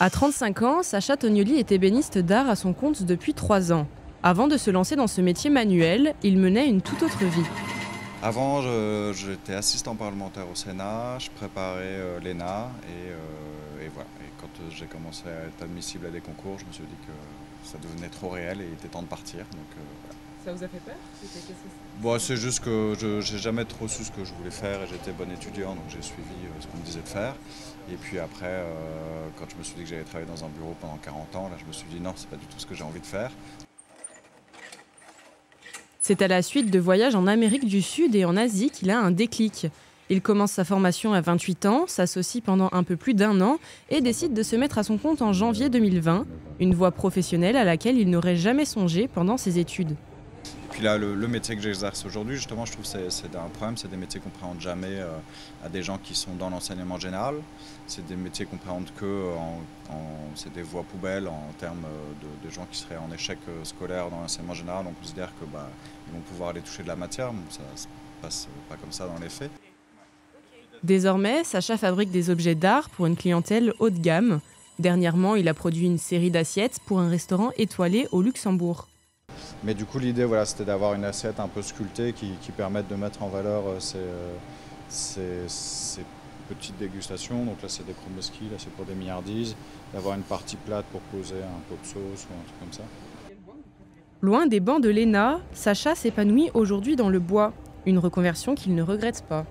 À 35 ans, Sacha Tognoli est ébéniste d'art à son compte depuis 3 ans. Avant de se lancer dans ce métier manuel, il menait une toute autre vie. Avant, j'étais assistant parlementaire au Sénat, je préparais l'ENA et voilà. Et quand j'ai commencé à être admissible à des concours, je me suis dit que ça devenait trop réel et il était temps de partir. Donc, voilà. Ça vous a fait peur? Bon, c'est juste que je n'ai jamais trop su ce que je voulais faire et j'étais bon étudiant, donc j'ai suivi ce qu'on me disait de faire. Et puis après, quand je me suis dit que j'allais travailler dans un bureau pendant 40 ans, là, je me suis dit non, c'est pas du tout ce que j'ai envie de faire. C'est à la suite de voyages en Amérique du Sud et en Asie qu'il a un déclic. Il commence sa formation à 28 ans, s'associe pendant un peu plus d'1 an et décide de se mettre à son compte en janvier 2020, une voie professionnelle à laquelle il n'aurait jamais songé pendant ses études. Puis là, le métier que j'exerce aujourd'hui, justement, je trouve que c'est un problème, c'est des métiers qu'on ne préhende jamais à des gens qui sont dans l'enseignement général. C'est des métiers qu'on préhende que, c'est des voies poubelles en termes de gens qui seraient en échec scolaire dans l'enseignement général. On considère que ils vont pouvoir aller toucher de la matière, bon, ça ne se passe pas comme ça dans les faits. Désormais, Sacha fabrique des objets d'art pour une clientèle haut de gamme. Dernièrement, il a produit une série d'assiettes pour un restaurant étoilé au Luxembourg. Mais du coup, l'idée, voilà, c'était d'avoir une assiette un peu sculptée qui permette de mettre en valeur ces petites dégustations. Donc là, c'est des chromeski, là, c'est pour des milliardises. D'avoir une partie plate pour poser un pot de sauce ou un truc comme ça. Loin des bancs de l'ENA, Sacha s'épanouit aujourd'hui dans le bois, une reconversion qu'il ne regrette pas.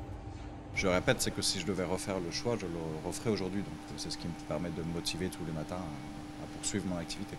Je répète, c'est que si je devais refaire le choix, je le referais aujourd'hui. Donc c'est ce qui me permet de me motiver tous les matins à poursuivre mon activité.